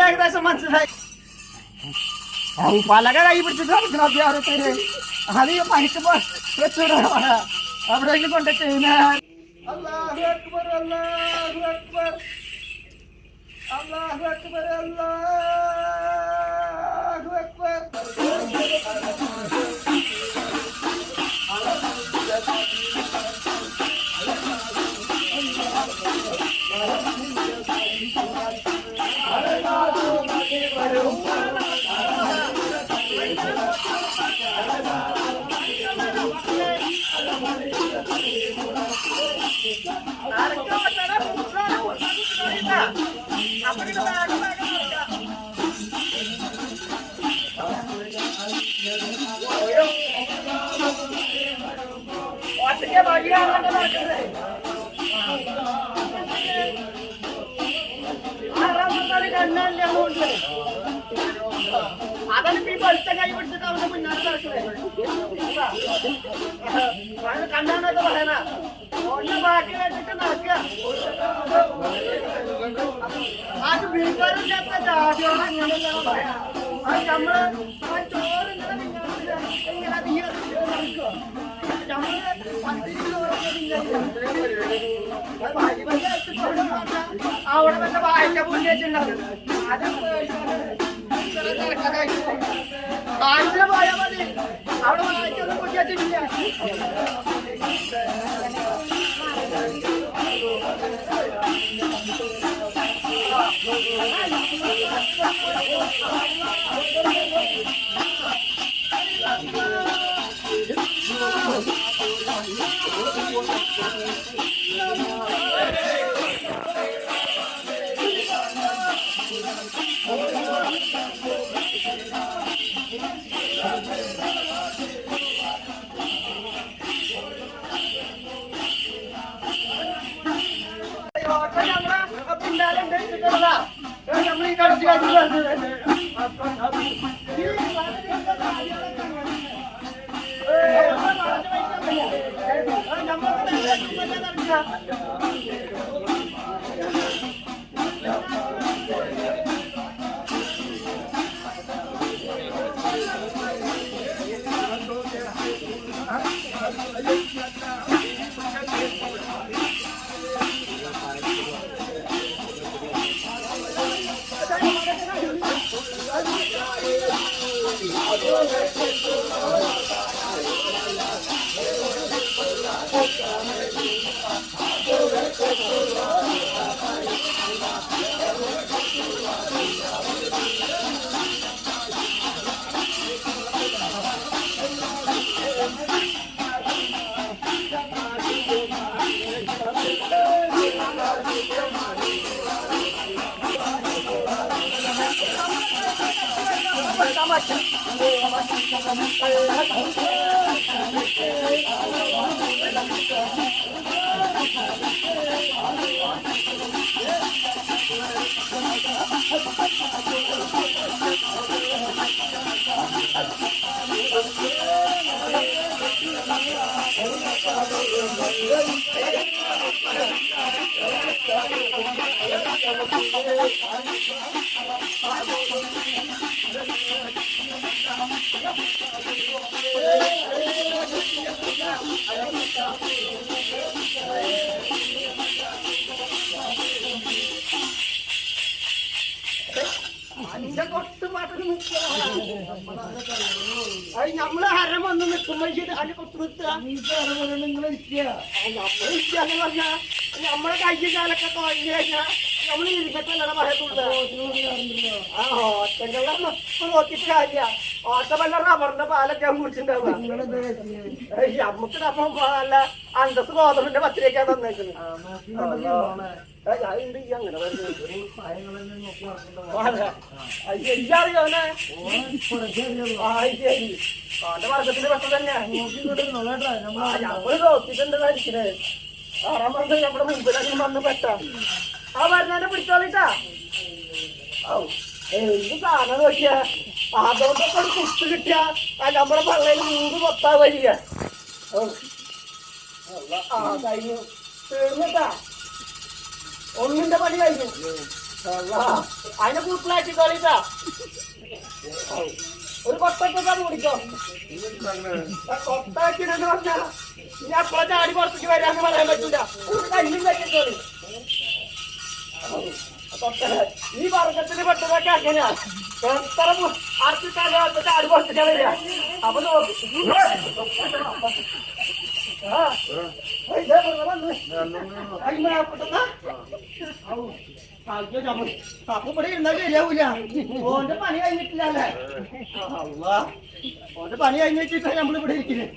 ഏകദേശം മനസ്സിലായി. പലക കൈ പിടിച്ചിട്ട് നടക്കുന്ന ഓരോരുത്തര് അത് പണിക്ക് വെച്ചൂടാ എവിടെയെങ്കിലും കൊണ്ട് ചെയ്യുന്ന. അല്ലാഹു അക്ബർ അല്ലാഹു അക്ബർ അല്ലാഹു അക്ബർ അല്ലാഹു അക്ബർ. അതാണ് ഈ പഴുത്ത കൈ പിടിച്ചിട്ട് അവന്റെ മുന്നാണ് കണ്ണാന്നൊക്കെ പറയണ ഒന്ന് ബാക്കി വെച്ചിട്ട് നടക്കുക. അത് വീട്ടുകാരും ചേർത്ത ജാതിയോടെ അങ്ങനെയല്ല പറയാ. അത് നമ്മള് ചോറ് ഇങ്ങനെ തീ നടക്കുക. അവിടെ വല്ല വായിച്ച പുണ്യച്ചുണ്ടാവും. അത് ആഴ്ച പോയാൽ മതി. അവിടെ വായിച്ചൊന്നും പുണ്യച്ചിട്ടില്ല. നമ്മളീ കളിച്ചു നമ്മള് ഹരം വന്ന് നിൽക്കുമ്പോ അതിന് കുത്തുനിർത്തുക നിങ്ങൾ നമ്മളിരിക്കാന്ന് പറഞ്ഞാ നമ്മളെ കയ്യും കാലൊക്കെ തോന്നി കഴിഞ്ഞാൽ നമ്മൾ ഇരുന്നിട്ടല്ല പറയത്തുള്ളൂ. ആ ഓട്ടങ്ങളൊന്നും നോക്കിയിട്ട് കാര്യ ഓട്ടമല്ല റബ്ബറിന്റെ പാലൊക്കെ കുടിച്ചിട്ടുണ്ടാവുക. നമുക്ക് അപ്പം നല്ല അന്തസ് ഗോതമ്പിന്റെ പത്തിരിക്കാ തന്നേക്കുന്നത്. അങ്ങനെ അറിയാവനെ അവന്റെ വർഗത്തിന്റെ പ്രശ്നം തന്നെയാ. നമ്മള് നോക്കിട്ടുണ്ടായിരിക്കണേ. ആറാം പറഞ്ഞ നമ്മുടെ മുമ്പിലും വന്ന് പെട്ടാ ആ വരുന്നതിനെ പിടിച്ചോളിട്ടാ. എന്ത് സാധനം നോക്കിയാ അതുകൊണ്ടൊക്കെ ഒരു കുത്ത് കിട്ടിയാ നമ്മുടെ പള്ളയിൽ 3 കൊത്താ വരിക. ആ കഴിഞ്ഞു തീർന്നിട്ടാ. ഒന്നിന്റെ പണി കഴിഞ്ഞു. അതിനെ കൂട്ടിലാക്കിക്കോളിട്ടാ. ഒരു കൊത്തൊക്കെ കുടിക്കോ. കൊത്താക്കിണെന്ന് പറഞ്ഞാ ഇനി അപ്പളെ ചാടി പുറത്തേക്ക് വരാന്ന് പറയാൻ പറ്റൂല. കല്ലും കറ്റിക്കോളി. ഈ വർഗത്തിന് പെട്ടതൊക്കെ അങ്ങനെയാ. എത്ര അർപ്പിട്ടാലും ചാടി പുറത്തേക്കാ വരിക. അപ്പൊ അപ്പൊ ഇവിടെ ഇരുന്നാൽ ശരിയാവൂല. ഓന്റെ പണി കഴിഞ്ഞിട്ടില്ലല്ലേ. ഓന്റെ പണി കഴിഞ്ഞിട്ട് നമ്മളിവിടെ ഇരിക്കുന്നത്.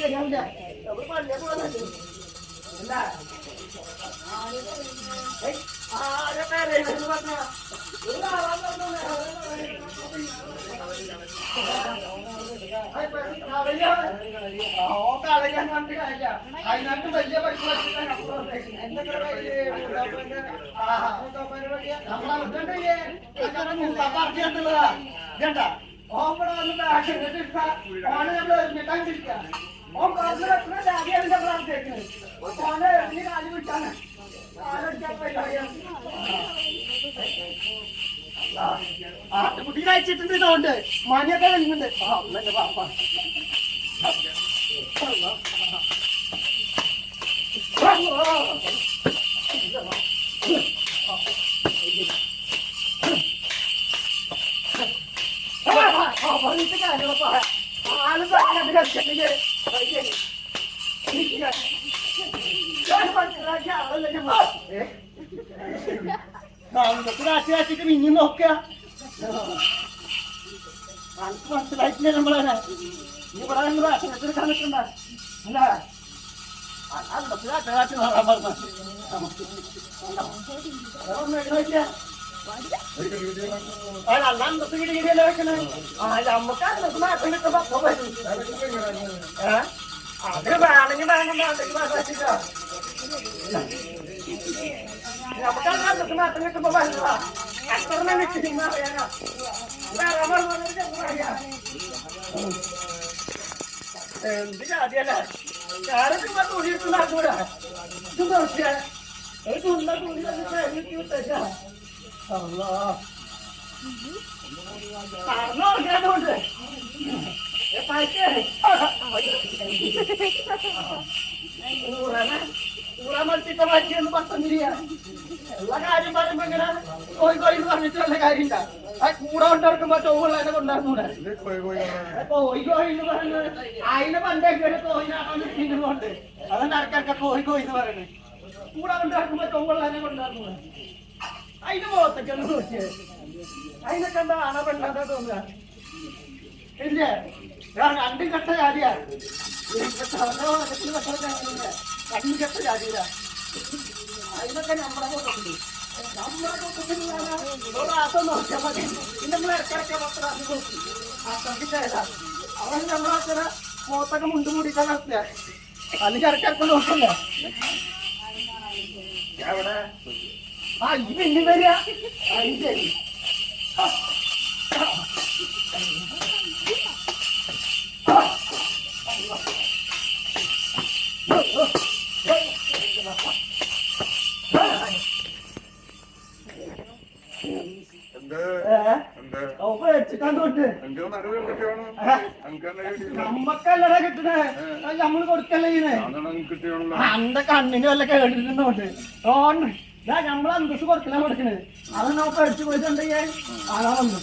ശരിയാവില്ല. നമ്മള് പള്ളിയെ പോകാൻ ആരെ പേരെന്ന് പറഞ്ഞ അതിനകത്ത് വലിയ പൈസ നമ്മളെ ഇതണ്ട ഓപ്പണ വന്ന് ഓനെ നമ്മള് മിട്ടാണ്ടിരിക്കുക. ഓൻ പറഞ്ഞു വെക്കുന്ന ജാതിയാണ് നമ്മൾ ആഗ്രഹിക്കുന്നത്. ഓനെ നീ കാലി വിട്ടാണ് ആട്ടുകുട്ടീനെ അയച്ചിട്ടുണ്ട്. ഇതുകൊണ്ട് മണിയൊക്കെ വരുന്നുണ്ട്. പാപ്പ പറഞ്ഞിട്ട് കാര്യങ്ങളൊക്കെ ആള് മനസ്സിലാക്കിയ രാശിയാച്ചിട്ട് മിഞ്ഞി നോക്കുക. മനസ്സിലായിട്ടില്ലേ നമ്മളെ ഇവിടെ രാഷ്ട്രീയത്തിൽ നിൽക്കണ്ട അല്ല രാഷ്ട്രീയ നോക്കാൻ പറഞ്ഞു. അല്ലാന്തസ് കിടിയല്ലേ വെക്കണേ. നമുക്ക് അന്തസ് മാറ്റം കിട്ടുമ്പോ അത് വേണമെങ്കിൽ വേണമെങ്കിൽ നമുക്ക് അന്തസ് മാറ്റം കിട്ടുമ്പോ വരിക. എത്ര നിൽക്കുന്ന അറിയാനോ എന്ത് ജാതിയല്ലേ. ഞാനൊക്കെ തുണിയിട്ടുള്ള കൂടെ ഇത് നോക്കിയാ തുണ്ട തുണി കഴിഞ്ഞിട്ട് വിട്ടേക്കാ. പറഞ്ഞോണ്ട് ഊറമൽത്തിട്ട മാറ്റിയെന്ന് പത്തന്നിരിയ എല്ലാ കാര്യം പറയുമ്പോ ഇങ്ങനെ കോഴിക്കോട് പറഞ്ഞിട്ട് വല്ല കാര്യമില്ല. ആ കൂടെ കൊണ്ടിറക്കുമ്പോ ചോവുള്ളതിനെ കൊണ്ടുവന്നൂടെ കോഴിക്കോഴിന്ന് പറയുന്നത്. അതിന് പണ്ടൊക്കെ കോഴിനാണ്ട് അതെന്നെ ഇടയ്ക്കൊക്കെ കോഴിക്കോഴിന്ന് പറയുന്നത്. കൂടെ കൊണ്ടിറക്കുമ്പോ ചോവുള്ളതിനെ കൊണ്ടുവന്നൂടെ. അതിന് മുഖത്തൊക്കെയാണ് നോക്കിയത്. അതിനൊക്കെ എന്താ ആണ പെണ്ണാ തോന്നുക ഇല്ലേ. രണ്ടും കെട്ട ജാതിയാ. രണ്ടും കെട്ട ജാതിയില്ല. അതിനൊക്കെ നമ്മളെ കൂട്ടത്തില് നമ്മളെ കൂട്ടത്തിൽ ഒരാസം നോക്കിയാൽ മതി. നമ്മൾ ഇടയ്ക്കിടയ്ക്ക് പത്രാസം നോക്കി ആശ്രമിച്ചേതാ അവൻ നമ്മളത്ര മുഖത്തൊക്കെ മുണ്ട് മൂടിക്കാൻ നടത്തിയ അല്ലെങ്കിൽ ഇടയ്ക്കിടയ്ക്ക് നോക്കല്ലേ. എവിടെ ആ ഈ പിന്നെ വരിക. അത് ശരി. നമ്മക്കല്ലടാ കിട്ടണേ. നമ്മള് കൊടുക്കല്ലേ അന്റെ കണ്ണിന് വല്ല കേട്ടിട്ടുണ്ടോണ്ട് നമ്മളെ അന്തസ് കൊടുക്കലാ കൊടുക്കണത്. അത് നമുക്ക് അടിച്ചു പോയിട്ടുണ്ടെങ്കിൽ അതാ വന്നു.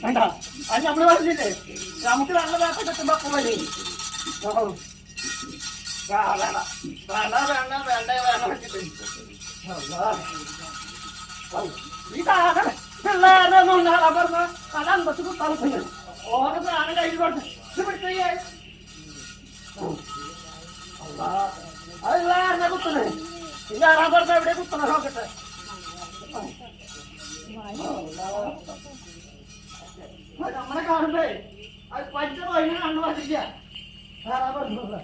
വേണ്ട അത് നമ്മള് പറഞ്ഞില്ലേ നമുക്ക് നല്ല വേണ്ട കിട്ടുമ്പോ അപ്പം വരും ഇതാണ് പിള്ളേരൊന്നും ഉണ്ടാകാൻ പറഞ്ഞ പല അമ്പത്തി കുത്താൻ ഓരോ സാധനം കയ്യിൽ കൊടുത്ത് ഇത് പിടിച്ചേ അതല്ല കുത്തണേ പിന്നെ ആറാൻ പറഞ്ഞ എവിടെ കുത്തണ നോക്കട്ടെ നമ്മളെ കാണുമ്പേ അത് പച്ച വൈകി കണ്ണു പറ്റില്ല ആറാൻ പറഞ്ഞത്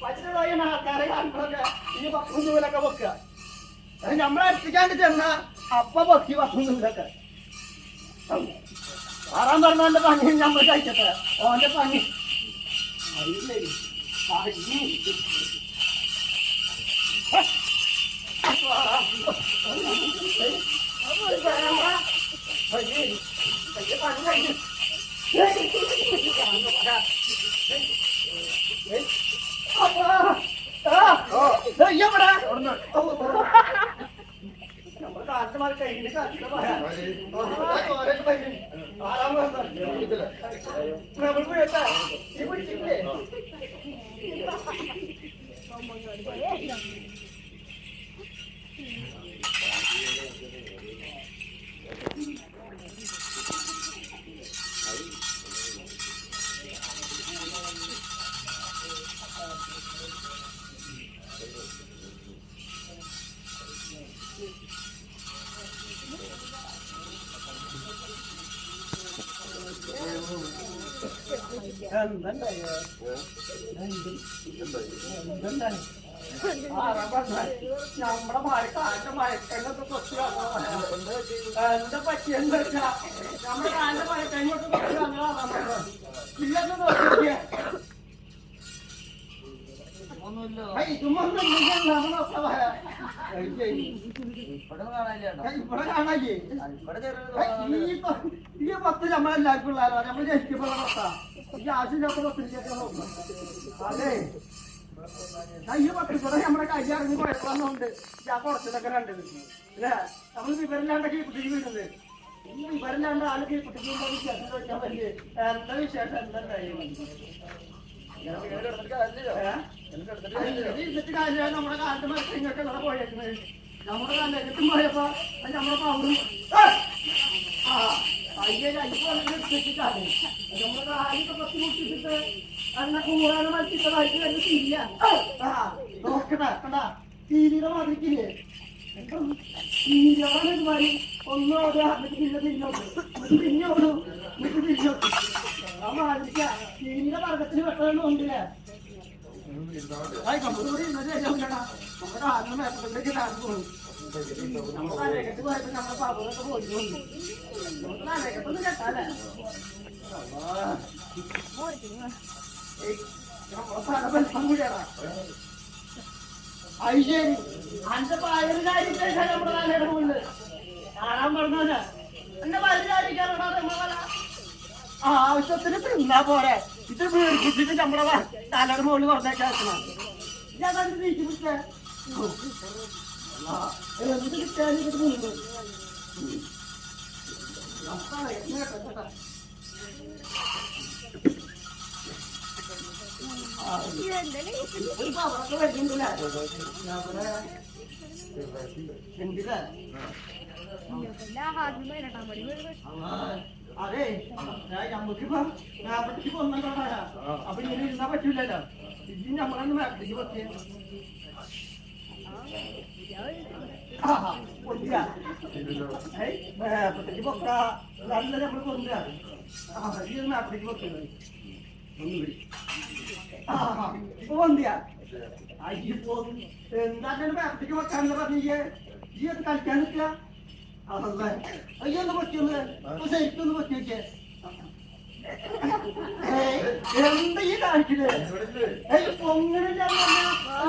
പച്ച വൈകി ആൾക്കാരെ കാണുമ്പോഴൊക്കെ ഈ 10 രൂപയിലൊക്കെ വെക്കുക അത് നമ്മളെ എത്തിക്കാണ്ട് ചെന്ന അപ്പ പൊക്കി 10 രൂപയിലൊക്കെ ആറാൻ പറഞ്ഞവന്റെ പണി നമ്മൾ കഴിക്കട്ടെ ഓന്റെ പണി അറിയില്ലേ നമ്മുടെ മഴക്കാലത്തെ മഴക്കങ്ങൊക്കെ കൊച്ചു എന്താ പറ്റിയെന്ന് വെച്ചാ നമ്മുടെ കാലിന്റെ മഴക്കങ്ങോട്ട് കൊച്ചു വന്നതാ ഇല്ലെന്ന് നോക്കിയ ഇവിടെ കാണാല്ലേ ഈ 10 നമ്മളെല്ലാവർക്കും ഉള്ളാലോ നമ്മള് ജനിക്കുമ്പോൾ പത്താ ഈ ആവശ്യമില്ലാത്ത 10 അതെ ഈ 10 ഇവിടെ നമ്മുടെ കൈ ഇറങ്ങി കുഴപ്പമൊന്നുണ്ട് ഞാൻ കുറച്ചിലൊക്കെ കണ്ടത് അല്ലേ നമ്മൾ വിവരമില്ലാണ്ടൊക്കെ ഈ കുട്ടിക്ക് വീടുന്നത് ഈ വിവരമില്ലാണ്ട് ആള് ഈ കുട്ടിക്ക് വിശേഷം ചോദിക്കാൻ പറ്റില്ലേ എന്താ വിശേഷം എന്താ ഇരുന്നിട്ട് കാര്യം നമ്മുടെ കാലത്ത് മത്സ്യങ്ങൾക്ക് ഇവിടെ പോയേക്കുന്നത് നമ്മുടെ കാലത്തും പോയപ്പോ നമ്മളെ പൗരും അയ്യോ അയ്യപ്പോഴാണ് നമ്മുടെ കാലൊക്കെ 10 മുട്ടിച്ചിട്ട് അങ്ങനെ കൂടാതെ മത്സ്യമായിട്ട് തന്നെ തിരിയ നോക്കണ കണ്ടാ തീരിയുടെ മാതിരിക്കില്ലേ തീരാണ് ഇതുമാതിരി ഒന്നോട് എന്നിട്ട് പിന്നെ തിരിഞ്ഞോട്ട് എന്നിട്ട് തിരിഞ്ഞോട്ടു എന്നിട്ട് തിരിഞ്ഞോട്ടു ആ മാതിരിക്ക തീരിയുടെ വർഗത്തിന് പെട്ടെന്ന് ഉണ്ടല്ലേ നമ്മളോട് ഇന്നത് ശരിയാവില്ലടാ നമ്മുടെ ആദ്യം മേപ്പത്തിലേക്ക് പോകും നമ്മുടെ അരകത്ത് പോയപ്പോ നമ്മുടെ പാപങ്ങളൊക്കെ പോയിട്ടുണ്ട് നമ്മുടെ അരകത്തൊന്നും കേട്ടാലേ അയ്യേ അന്റെ പായറിനായിരിക്കും നമ്മുടെ കാലയുടെ മുകളിൽ കാണാൻ പറഞ്ഞ എന്റെ പായറിനായിരിക്കാറുണ്ടോ നമ്മളെ ആവശ്യത്തിന് തിന്നാ പോരെ ഇത് വീർപ്പിച്ചിട്ട് നമ്മുടെ തലയുടെ മുകളിൽ പറഞ്ഞേക്കണം ഞാൻ അത് നീക്കി പിടിച്ചേ എന്ത് കിട്ടാനിട്ട് മുമ്പ് അതെ നമുക്കിപ്പോ മേപ്പട്ടിക്ക് ഒന്നും അപ്പൊ ഇങ്ങനെ ഇരുന്നാ പറ്റൂലല്ലോ ഇത് നമ്മളൊന്ന് മേപ്പട്ടിക്ക് പറ്റിയ മേപ്പട്ടിക്ക് പൊക്ക നല്ല നമ്മൾ കൊണ്ടുവരാ മേപ്പട്ടിക്ക് പൊക്കുന്നത് ഇപ്പൊ വന്നിയാ അയ്യോ എന്താണ് മേപ്പട്ടിക്ക് വെക്കാന്ന് പറഞ്ഞേ ഈ അത് കളിക്കാൻ നിൽക്കുക അതല്ലേ അയ്യോ ഒന്ന് പറ്റിയൊന്ന് ശരിക്കൊന്ന് പറ്റി വെച്ചേ എന്താ ഈ കാണിക്കുന്നത് പൊങ്ങണില്ല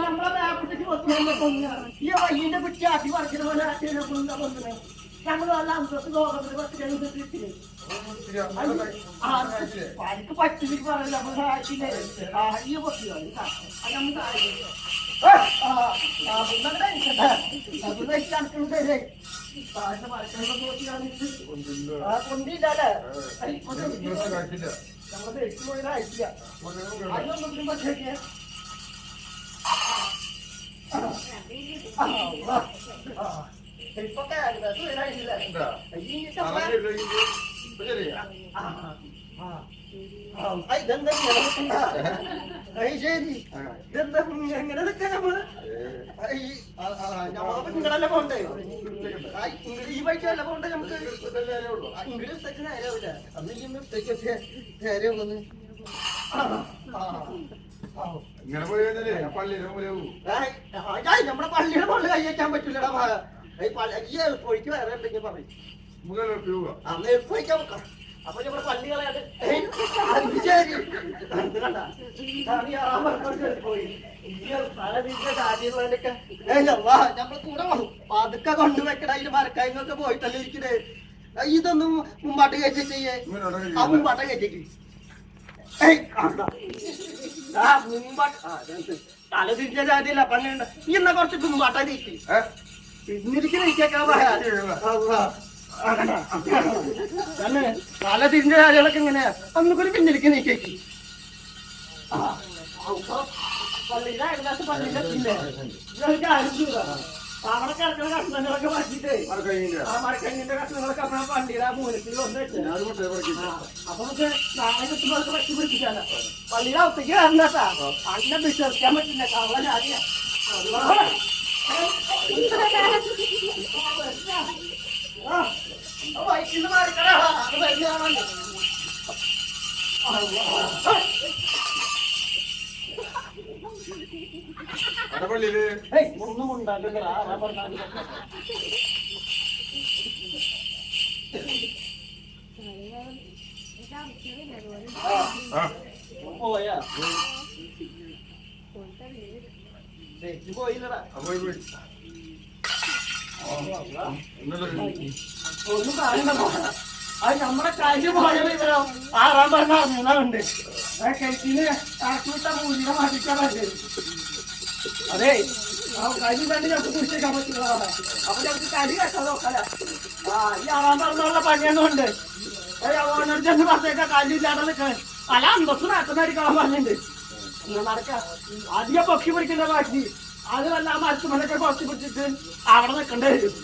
നമ്മളെ മേപ്പട്ടിക്ക് വെക്കാൻ പൊങ്ങ ഈ വയ്യന്റെ കുറ്റി ആക്കി പറിക്കുന്ന പോലെ ആക്കിയ പൊങ്ങുന്നത് ഞങ്ങൾ നല്ല അന്തസ് ലോകത്തിന് പറ്റില്ലേ എനിക്ക് പറ്റിലേക്ക് പറയില്ല നമ്മൾ ആക്കില്ലേ ഈ പൊട്ടിയാണ് താഴെ മരക്കണ്ട നോക്കിയാണെങ്കിൽ ആ കൊണ്ടില്ലല്ലേ നമ്മളത് എട്ട് പോയത് അയച്ചില്ല അതിനൊന്നും പറ്റേക്ക് ഇപ്പൊക്കെ ഇതെന്താ ശരി ഇതെന്താ എങ്ങനെ നിൽക്കാ നമ്മള് നിങ്ങളല്ലേ പോണ്ടേ ഈ വഴിക്കല്ല പോണ്ടേ നമുക്ക് ഇങ്ങോട്ട് ഉച്ചക്ക് നേരാവില്ല അന്ന് ഈ ഉച്ചക്കൊക്കെ നേരെയുള്ളത് നമ്മുടെ പള്ളിയുടെ മുകളിൽ കൈ വയ്ക്കാൻ പറ്റില്ലടാ ഈ എളുപ്പൊഴിക്ക് വേറെ എന്തെങ്കിലും പറയും അന്ന് എളുപ്പൊഴിക്കാൻ വെക്കാം അപ്പൊ നമ്മുടെ പള്ളികളായിട്ട് പോയി കാര്യങ്ങളൊക്കെ നമ്മള് കൂടെ വന്നു പതുക്കെ കൊണ്ടുവെക്കട അതിന് മരക്കായങ്ങളൊക്കെ പോയിട്ടല്ലേ ഇരിക്കണേ ഇതൊന്നും മുമ്പാട്ട് കയറ്റി ചെയ്യേ ആ മുമ്പാട്ട കയറ്റിക്ക് തല തിരിച്ച ജാതിയല്ല പണ്ട് നീ എന്നാ കുറച്ച് മുമ്പാട്ട കയറ്റി ഇന്നിരിക്കുന്ന പറയാ തല തിരിഞ്ഞ ജാതികളൊക്കെ എങ്ങനെയാ ഒന്നുകൂടി പിന്നിരിക്ക് നീക്കേക്ക് പള്ളിയിലെ ഏകദേശം പള്ളിയിലെത്തില്ലേ അവിടെ കിടക്കുന്ന കഷ്ണങ്ങളൊക്കെ മാറ്റിട്ടേ ആ മരക്കഞ്ഞിന്റെ കഷ്ണങ്ങളൊക്കെ അപ്പഴ പള്ളിയുടെ ആ മൂലത്തിൽ വന്ന് വെച്ചേ അപ്പൊ നമുക്ക് നാളെ കിട്ടുമ്പോൾ പറ്റി പിടിപ്പിക്കാല പള്ളിയുടെ ഒത്തേക്ക് വരണ്ടാ അന്നെ വിശ്വസിക്കാൻ പറ്റില്ല കവള ജാതിയ വൈകിട്ട് മാറിക്കടാ അത് വരുന്നതാണോ ഒന്നും ഉണ്ടാക്കില്ല പോയാ പോയില്ലടാ ഒന്നും കാര്യണ്ട അത് നമ്മുടെ കാര്യം പോയത് ഇവരോ ആറാം പറഞ്ഞ അറിഞ്ഞുണ്ട് കെട്ടിന് കാട്ടുവിട്ട മൂല്യം മാറ്റിക്കാൻ പറ്റും അതെ ആ കരി തന്നെ ഞങ്ങൾക്ക് കുടിച്ചേക്കാൻ പറ്റുന്നതാണ് അപ്പൊ ഞങ്ങൾക്ക് കരി കെട്ടാൻ നോക്കല ആ ഈ ആറാം പറഞ്ഞുള്ള പണിയൊന്നുണ്ട് ഓനോട് ചെന്ന് പറഞ്ഞേക്കാ കല്ലില്ലാതെ നിൽക്കാൻ പല അന്തസ്സും നേട്ടമടിക്കാൻ പറഞ്ഞിട്ടുണ്ട് നടക്കാം അധികം പൊക്കി പിടിക്കുന്ന ബാക്കി അത് വല്ല ആ മരത്തുമലൊക്കെ പൊക്കി പിടിച്ചിട്ട് അവിടെ നിൽക്കേണ്ടി വരും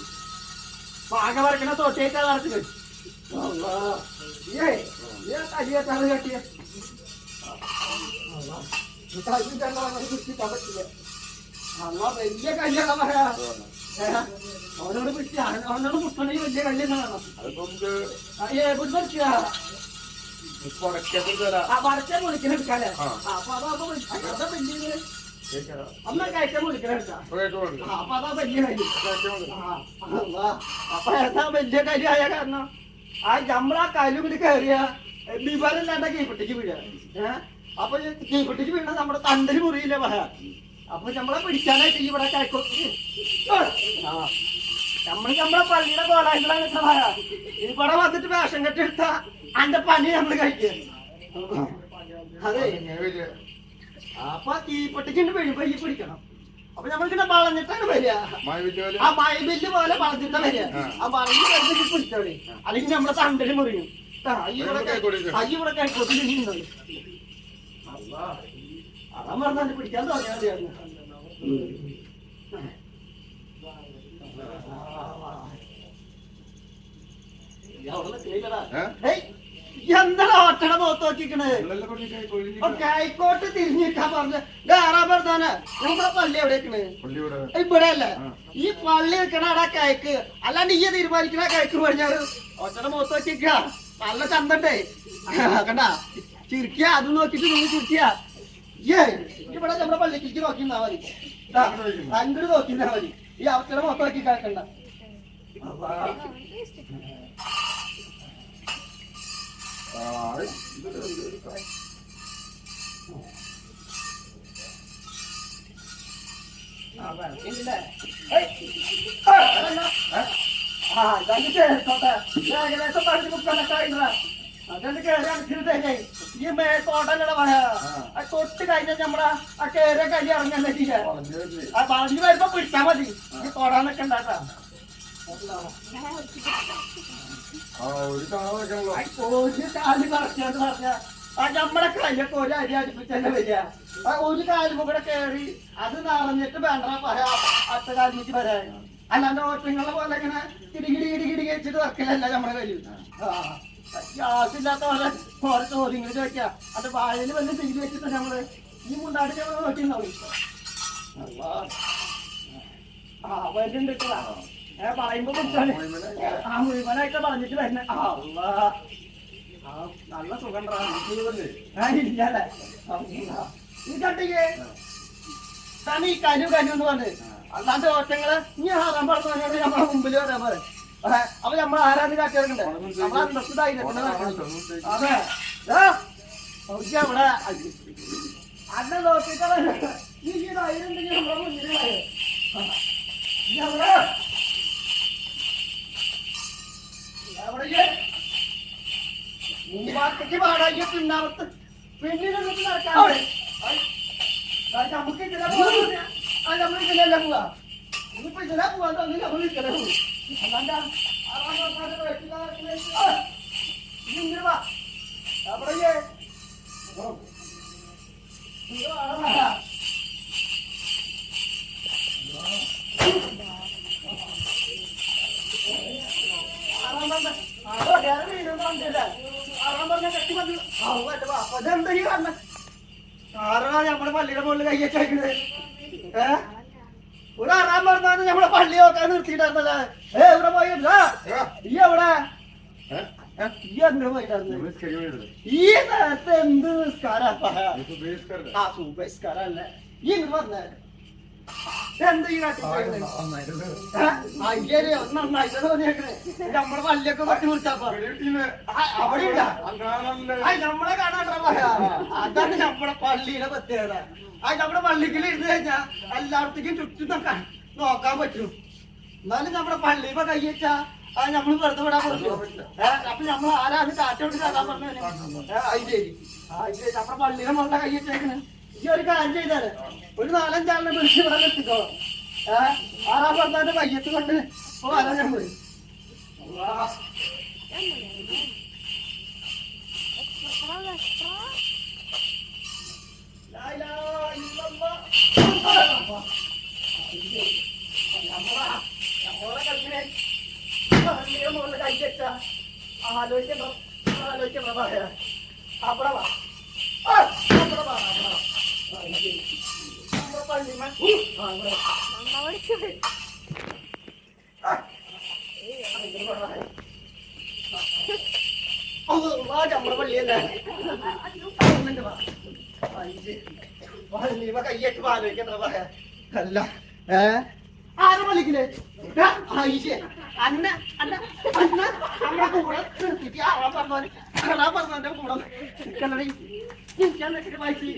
പാക വരക്കണ തൊട്ടേക്കാ നടക്കുന്നത് കരിയേറ്റാണ് കെട്ടിയ പിടിച്ചിട്ടാൻ പറ്റില്ല അന്നാ വലിയ കല്യാണം പറയാ അവനോട് പിടിച്ച അവനോട് മുട്ടണി വലിയ കല്യാണം വേണം വടക്കേ വിളിക്കണ എടുക്കാല്ലേ അപ്പൊ അതാ വലിയ അമ്മ കയറ്റം വിളിക്കണെടുക്കാം അപ്പൊ അതാ വലിയ കാര്യം അപ്പൊ ഏതാ വലിയ കാര്യമായ കാരണം ആ നമ്മളാ കല്ലുമിൽ കയറിയ വിവരമില്ലാണ്ട കീപ്പട്ടിക്ക് വീഴ അപ്പൊ കീപ്പട്ടിക്ക് വീണ നമ്മുടെ തണ്ടല് മുറിയില്ലേ പറയാ അപ്പൊ നമ്മളെ പിടിക്കാനായിട്ട് ഇവിടെ കയക്കോ നമ്മളെ പള്ളിയുടെ കോലായിട്ടാണ് കിട്ടണ പറയാ ഇവിടെ വന്നിട്ട് വേഷം കെട്ടിയെടുത്ത അന്റെ പനി നമ്മള് കഴിക്കുക അതെ അപ്പൊ തീപ്പെട്ടിക്ക് വീഴുമ്പോ ഈ പിടിക്കണം അപ്പൊ നമ്മളിങ്ങനെ വളഞ്ഞിട്ടാണ് വരിക ആ മഴബില്ല് പോലെ വളഞ്ഞിട്ടാ വരിക ആ വളഞ്ഞ് വരുന്ന പിടിച്ചോളി അല്ലെങ്കിൽ നമ്മുടെ തണ്ടല് മുറിയും ഇവിടെ കൈക്കോട്ടിൽ അതാ പറഞ്ഞാൽ പിടിക്കാൻ തോന്നിയാൽ മതിയായിരുന്നു എന്താ ഒറ്റട പോത്ത് നോക്കിക്കണേ കൈക്കോട്ട് തിരിഞ്ഞിട്ടാ പറഞ്ഞ ധാരാ പറഞ്ഞാണ് നമ്മുടെ പള്ളി എവിടെയാണ് ഇവിടെ അല്ലേ ഈ പള്ളി വെക്കണ അവിടെ കയക്ക് അല്ലാണ്ട് ഈ തീരുമാനിക്കണ കയക്ക് പറഞ്ഞാൽ ഒറ്റട പോത്ത് നോക്കിക്ക നല്ല ചന്തണ്ടേ കണ്ട ചിരിക്കുക അത് നോക്കിട്ട് നിങ്ങൾ ചിരിക്കുക ഇവിടെ നമ്മുടെ പള്ളിക്ക് നോക്കിന്നാ മതി അങ്ങോട്ട് നോക്കിന്നാ മതി ഈ അവസരം മൊത്തം നോക്കി കേൾക്കണ്ട ഏകദേശം പറഞ്ഞു മുക്കാനൊക്കെ അതെന്റെ കയറി അടച്ചിട്ടേ ഈ മേത്തോട്ടല്ലട പറയാ തൊട്ട് കഴിഞ്ഞാൽ നമ്മളെ ആ കയറിയ കൈ ഇറങ്ങാൻ പറ്റില്ല ആ പറഞ്ഞു വരുമ്പോ പിടിച്ചാ മതി ഈ തൊടാനൊക്കെ ഉണ്ടാക്കാ ഒരു കാല് കറക്റ്റാന്ന് പറഞ്ഞാ നമ്മളെ കയ്യൊക്കെ ഒരു അരി അടുപ്പിച്ചല്ലേ വരിക. ഒരു കാലും കൂടെ കയറി അത് നിറഞ്ഞിട്ട് വേണ്ട പറയാ അടുത്ത കാലിലേക്ക് വരാൻ. അല്ലാണ്ട് ഓട്ടങ്ങളെ പോലെ ഇങ്ങനെ കിടികിടി കിടികിടി കഴിച്ചിട്ട് വെക്കലല്ല നമ്മളെ കയ്യിൽ. ഗ്യാസില്ലാത്ത പോലെ ഓരോ ചോദ്യങ്ങൾ ചോദിക്കുക. അത് വാഴയിൽ വല്ല തിരികെ വെച്ചിട്ട് നമ്മള് ഈ മുണ്ടാടി ഞങ്ങൾ നോക്കിണ്ടാവും. വരുന്നുണ്ട് പറയുമ്പോ മുഴുവനായിട്ട് പറഞ്ഞിട്ട് വരുന്ന നല്ല സുഖം ഇല്ലല്ലേ. ഈ കണ്ടിക്ക് തന്നെ ഈ കനു കനു എന്ന് പറഞ്ഞ് അല്ലാണ്ട് ഓട്ടങ്ങള് ഇനി ആറാൻ പറഞ്ഞ നമ്മളെ മുമ്പിൽ വരാൻ പറയും. അപ്പൊ നമ്മൾ ആരാന്ന് കാട്ടിയെടുക്കണ്ടേ? അതെ അവിടെ അന്നെ നോക്കിയിട്ട് ഈ ധൈര്യമുണ്ടെങ്കിൽ നമ്മളെ മുന്നിൽ മുമ്പാത്തേക്ക് പാടായി പിന്നാമത്ത് പിന്നീട് നടക്കാൻ നമുക്ക് ഇതിലെ പോവാ. നമ്മൾ ഇതിലല്ല പോവാ. ഇനിയിപ്പോ ഇതിലെ പോവാൻ തന്നെ നമ്മൾ ഇതിലെ പോകും. അല്ലാണ്ട് ഇങ്ങനെ വാ അവിടെ നമ്മുടെ പള്ളിയുടെ മുകളിൽ കയ്യേറ്റേക്കണത്. ഒരു ആറാം പറഞ്ഞാൽ നമ്മളെ പള്ളി നോക്കാൻ നിർത്തിയിട്ടായിരുന്നല്ലേ. എവിടെ പോയില്ല ഈ എവിടെ ഈ എന്തിനു പോയിട്ടായിരുന്നു? ഈ നേരത്തെ എന്ത് നിസ്കാരല്ലേ ഈ ഇങ്ങോട്ട് പറഞ്ഞേ. എന്താ ഈ നന്നായിട്ട് തോന്നിയേക്കണേ. നമ്മളെ പള്ളിയൊക്കെ പറ്റി വിളിച്ചപ്പോ അവിടെ ഇല്ല നമ്മളെ കാണാൻ അതാണ് നമ്മളെ പള്ളിയുടെ പ്രത്യേകത. നമ്മുടെ പള്ളിക്കൽ ഇരുന്ന് കഴിഞ്ഞാ എല്ലായിടത്തേക്കും ചുറ്റും നോക്കാൻ പറ്റും. എന്നാലും നമ്മുടെ പള്ളിയിപ്പോ കൈവച്ചാ നമ്മള് വെറുതെ വിടാൻ പറ്റും. അപ്പൊ നമ്മൾ ആരാണ് കാറ്റോട്ട് കേൾക്കാൻ പറഞ്ഞു. നമ്മുടെ പള്ളിയുടെ മുകളിലെ കൈവച്ചേക്കണ്. ഈ ഒരു കാര്യം ചെയ്താല് ഒരു 4-5 ആളിനെ വിളിച്ച് ഇവിടെ എത്തിക്കോ. ആറാം പറഞ്ഞാന്റെ കയ്യത്ത് കൊണ്ട് പോകാൻ ഞമ്മള് കൈവച്ച ആലോചിക്കണ്ട പറയാ. അവിടെ വാ അവിടെ വാ നമ്മുടെ പള്ളിയല്ലേ കയ്യേറ്റ് ആലോചിക്കണ്ട പറയാ. അല്ല ആരെ പള്ളിക്കില്ലേ അന്ന അന്ന അന്ന നമ്മളെ കൂടെ നിർത്തിട്ട് പറഞ്ഞവന്റെ കൂടെ നിൽക്കാൻ വായിച്ച്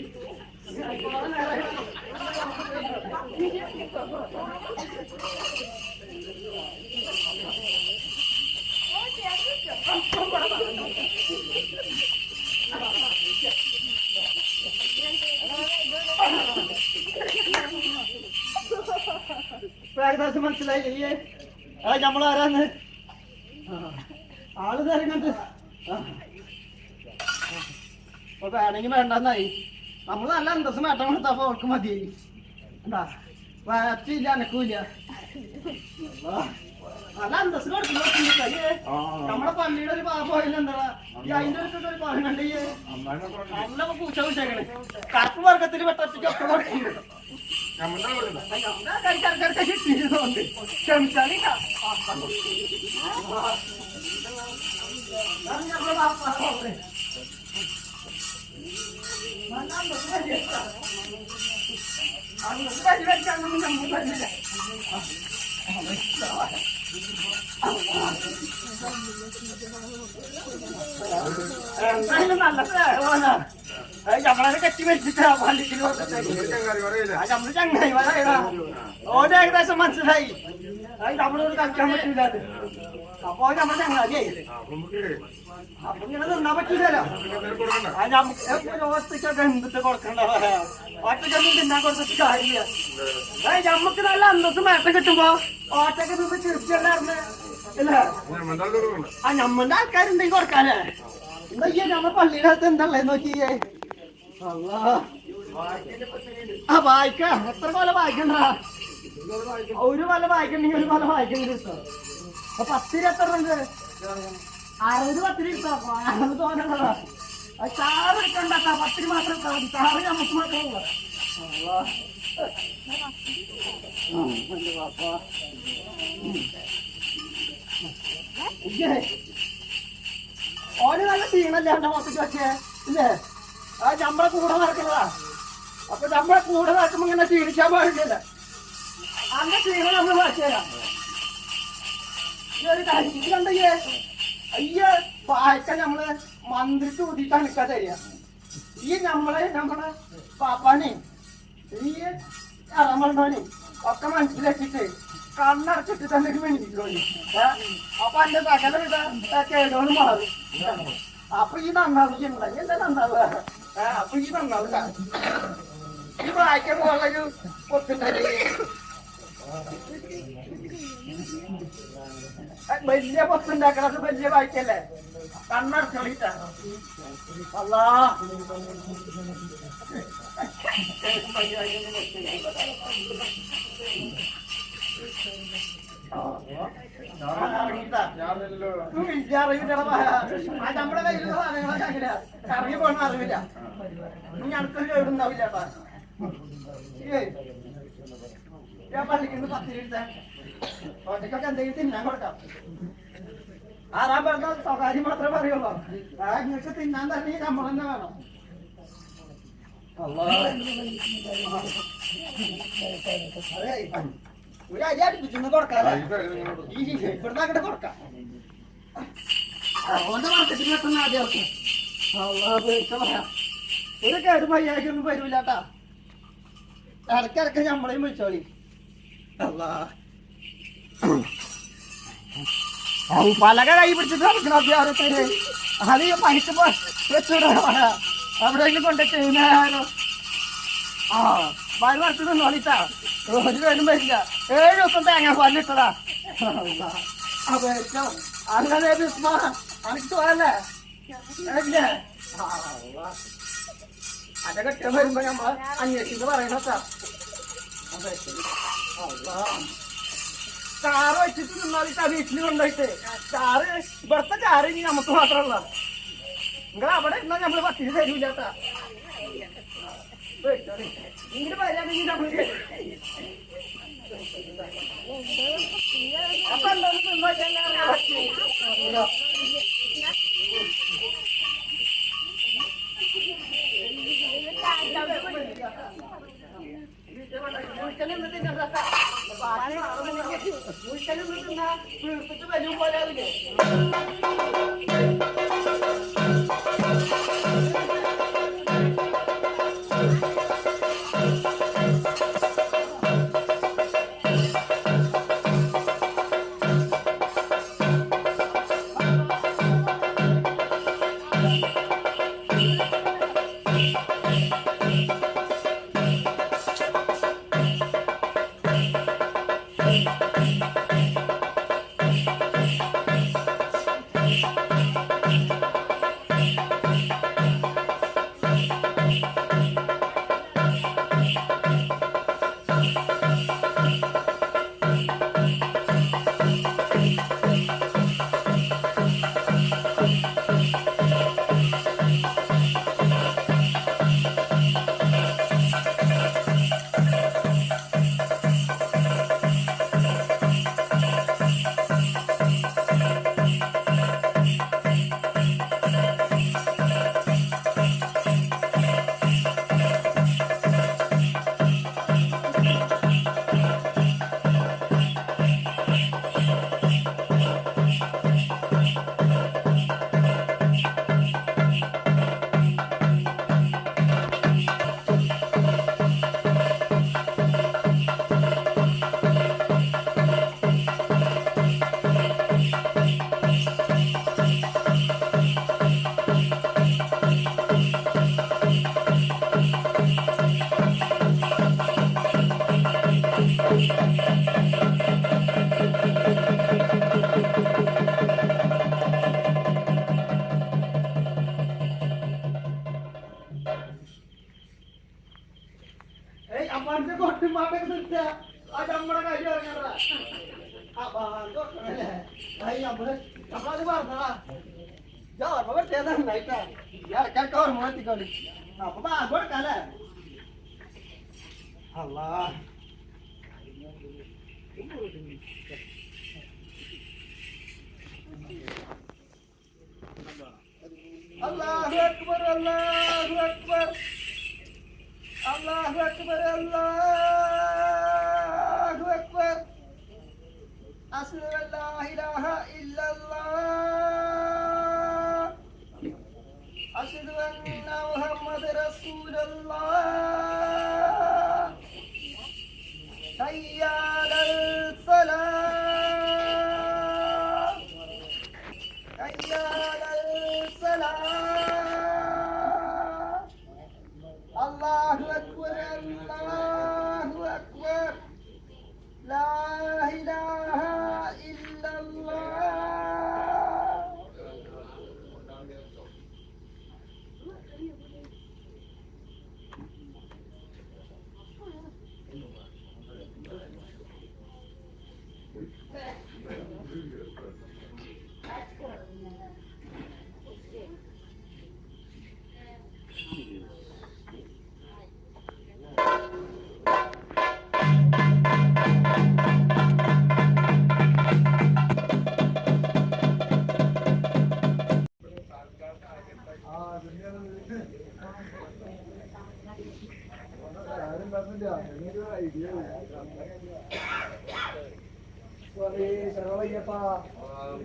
ഏകദേശം മനസ്സിലായില്ലേ നമ്മളാരാന്ന്? ആള് നേരം കണ്ട് അപ്പൊ വേണമെങ്കിൽ വേണ്ടെന്നായി. നമ്മള് നല്ല അന്തസ്സും വേട്ടം കൊടുത്തപ്പോ അവർക്ക് മതിയായി. എന്താ വറ്റില്ല അനക്കൂല്ല. നല്ല അന്തസ് കൊടുക്കുന്നു. നമ്മുടെ പള്ളിയുടെ ഒരു പോയില്ല. എന്താ അതിന്റെ ഒരു പാകം കണ്ടേ നല്ല പൂച്ച പൂച്ചേക്കണേ. കറുപ്പ് വർഗത്തിന് പെട്ടൊക്കെ ഒക്കെ കൊടുക്കുന്നുണ്ട്. ക്ഷമിച്ചാലേ എന്തായാലും നല്ല നമ്മളെ കെട്ടി വെച്ചിട്ടാ പള്ളിക്ക് നമ്മള് ചങ്ങായിമാരാ. ഓരോ ഏകദേശം മനസ്സിലായി നമ്മളോട് കളിക്കാൻ പറ്റൂല. അപ്പൊ നമ്മളെ ചങ്ങാതിയായി. അപ്പൊ ഇങ്ങനെ നിന്നാ പറ്റൂലല്ലോ. നമുക്ക് ഓരോരുത്തർക്കൊക്കെ എന്തിട്ട് കൊടുക്കണ്ട പറയാ. ഒറ്റക്കൊന്നും തിന്നാൻ കൊടുത്തിട്ട് കാര്യമില്ല. ഞമ്മക്ക് നല്ല അന്തസ്സും മേട്ടം കിട്ടുമ്പോ ഒറ്റക്ക് നിന്ന് ചിരിച്ചല്ലായിരുന്നു അല്ലേ? ആ ഞമ്മന്റെ ആൾക്കാരുണ്ടെങ്കിൽ കൊടുക്കാല്ലേ? എന്താ ഞമ്മ പള്ളിയിലകത്ത് എന്താ നോക്കിയേ? ആ വായിക്ക എത്ര കൊല്ലം വായിക്കണ്ട? ഒരു കൊല്ലം വായിക്കണ്ടെങ്കിൽ ഒരു കൊല്ലം വായിക്കണ്ടെങ്കിൽ കിട്ടോ? അപ്പൊ 10 എത്ര ഉണ്ട്? 60 കിട്ടോ? തോന്നണതാ. ചാറ് എടുക്കണ്ട, 10 മാത്രം ഇട്ടാ മതി. ചാറ് നമുക്ക് മാത്രമല്ല. ഓന് നല്ല ക്ഷീണല്ലേ എന്റെ മൊത്തത്തിൽ വെച്ചേ ഇല്ലേ? ആ നമ്മളെ കൂടെ നടക്കുന്നതാ. അപ്പൊ നമ്മളെ കൂടെ നടക്കുമ്പോ ഇങ്ങനെ ക്ഷീണിക്കാൻ പാടില്ലല്ലേ? അന്റെ ക്ഷീണം നമ്മള് വായിച്ചേരാം. ഒരു കാര്യം കണ്ടയ്യേ, അയ്യ വായിക്കാൻ നമ്മള് മന്ത്രിച്ച് ഊതിയിട്ടാണ് നിൽക്കാൻ തരിക. ഈ നമ്മളെ പാപ്പാനെ ഈ അറമണ്ടോനെ ഒക്കെ മനസ്സിലാക്കിട്ട് കണ്ണടച്ചിട്ട് തന്നെ വേണ്ടിക്കോളി. അപ്പൊ എന്റെ സകല കേടോന്ന് മാറും. അപ്പൊ ഈ നന്നാവുക എന്താ നന്നാവുക? അപ്പൊ ഈ നന്നാവില്ല. ഈ വായിക്കാൻ പോകാനൊരു പൊത്തുണ്ടല്ലേ? വലിയ പൊത്തുണ്ടാക്കണത് വലിയ വായിക്കല്ലേ? കണ്ണടച്ചോളിട്ടാ. അല്ലാ നമ്മുടെ കയ്യിലുള്ള സാധനങ്ങളൊക്കെ അങ്ങനെയാ. കറങ്ങി പോകണ അറിവില്ല. ഇനി അടുത്തൊരു കേടുണ്ടാവില്ല. ഞാൻ പള്ളിക്കുന്ന 10 രൂപ ഒറ്റക്കൊക്കെ എന്തെങ്കിലും തിന്നാൻ കൊടുക്കാം. ആറാൻ പറഞ്ഞ സ്വകാര്യം മാത്രമേ പറയുള്ളൂ. നിങ്ങൾക്ക് തിന്നാൻ തന്നെ നമ്മൾ തന്നെ വേണം. ഒരു അരി അടുപ്പിച്ചൊന്ന് കൊടുക്കാം. ഇവിടുന്ന് അങ്ങോട്ട് കൊടുക്കാം. അതുകൊണ്ട് മാർക്കറ്റിൽ കിട്ടുന്ന ആദ്യം പറയാം. ഒരു കേട് പയ്യാക്കൊന്നും വരൂല്ലാട്ടാ. ഇടയ്ക്കിടയ്ക്ക് നമ്മളെയും വിളിച്ചോളി. പലക കൈ പിടിച്ചിട്ട് നടക്കണം അത്യാവശ്യത്തിന്. അത് പണിക്ക് വെച്ചൂടാ. എവിടെയെങ്കിലും കൊണ്ട് ചെയ്യുന്നോ? ആ പാൽ വറുത്ത് നിന്നോളിട്ടാ. ഒരു പേരും വരില്ല. 7 ദിവസം തേങ്ങ പാലിട്ടതാ. അപേക്ഷ അങ്ങനെ അനക്ക് പോയല്ലേ? അതൊക്കെ കിട്ടാൻ വരുമ്പോ നമ്മൾ അന്വേഷിച്ച് പറയണത്താ. ചാറ് വെച്ചിട്ട് നിന്നാലിട്ടാ വീട്ടിൽ കൊണ്ടുപോയിട്ട്. ചാറ് ഇവിടുത്തെ ചാറ് ഇനി നമുക്ക് മാത്രമല്ല. നിങ്ങൾ അവിടെ ഇരുന്നാൽ നമ്മള് 10 തരൂല്ലാട്ടാ. ഇങ്ങനെ വരാണെങ്കിൽ നമ്മൾ അപ്പൊ എന്തായാലും വരും പോലെ അതില്ലേ? നമ്മളത് പറഞ്ഞതാ ചേർന്നേക്കാ മോത്തിക്കളി അപ്പൊ കൊടുക്കല്ലേ അല്ലാ അല്ലാഹു അക്ബർ അല്ലാഹു അക്ബർ അല്ലാഹു അക്ബർ അല്ലാഹു അക്ബർ അശ്ഹദു അല്ലാ ഇലാഹ ഇല്ലല്ലാഹ് അശ്ഹദു അന്ന മുഹമ്മദ റസൂലുള്ളാഹ് ഹയ്യ അലൽ സലാം ഹയ്യ അലൽ സലാം അല്ലാഹു അക്ബർ അല്ലാഹു അക്ബർ ലാ ഇലാഹ ഇല്ലല്ലാഹ്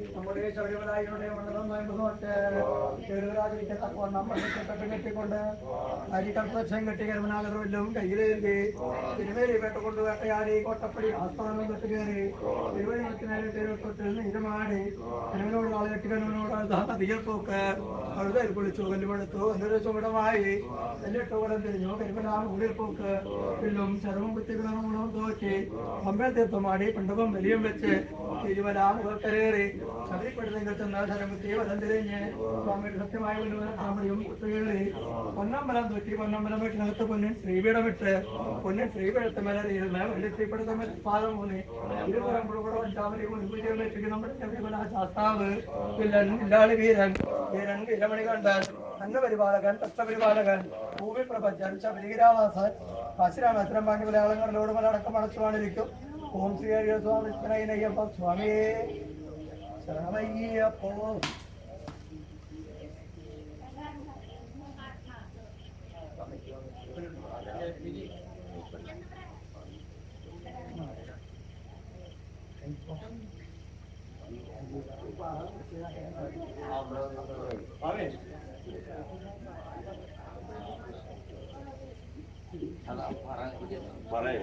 നമ്മുടെ ശബരിമലയുടെ കെട്ടിക്കൊണ്ട് അരിക്കൽപ്രശ്നം കെട്ടി കരുമനാളും കയ്യിലേന്തി തിരുവേലി വേട്ടക്കൊണ്ട് വേട്ടയാടി കോട്ടപ്പടി ആസ്ഥാനം കെട്ട് കയറി തിരുവനന്തപുരത്തിനായി തിരുവട്ടത്തിൽ നീരമാടി കരുവിനോട് നാളെ കെട്ടി കരുവിനോട് തീയപ്പോക്ക് അവിടെ കുളിച്ചു കല്ലുമെടുത്തു എന്നൊരു ചുമടമായി എന്നിട്ടോടം തിരിഞ്ഞു കരുവനാൾ ഉള്ളിൽപ്പോക്ക് പില്ലും ചരവും കുത്തിക്കിടന്നും ഗുണവും തോറ്റി അമ്പേ തീർത്ഥമാടി പണ്ടവും വലിയം വെച്ച് തിരുവല മുഖക്കരേറി ശബരിപ്പെടുന്നെങ്കിൽ ചെന്ന ശരംകുത്തി വലം തിരിഞ്ഞ് സ്വാമിയുടെ സത്യമായ താമരയും കുത്തുകേറി പൊന്നമ്പലം തൊറ്റി പൊന്നമ്പലം വീട്ടിനകത്ത് പൊന്നിൻ ശ്രീപീഠമിട്ട് പൊന്നിൻ ശ്രീപീഠത്തെ മേലിരുന്ന് വലിയ ശ്രീപീഠത്തെ പാദം മൂന്നി ഇരുപുറം പുറപ്പെടും താമരയും മുൻപൂജയും വെച്ചിട്ട് നമ്മുടെ ശബരിമല ശാസ്താവ് വില്ലൻ ഇല്ലാളി വീരൻ വീരൻ വീരമണി കണ്ടൻ അന്നപരിപാലകൻ തത്വപരിപാലകൻ ഭൂമി പ്രപഞ്ചൻ ശബരിഗിരാവാസൻ കാശിരാണ് അച്ഛനം പാണ്ടി മലയാളങ്ങളിലോട് മലടക്കം അടച്ചുവാണിരിക്കും ഓം ശ്രീ ഹരിയ സ്വാമി കൃഷ്ണയ്യപ്പ സ്വാമിയേ ശരണമയ്യപ്പോ പറയേ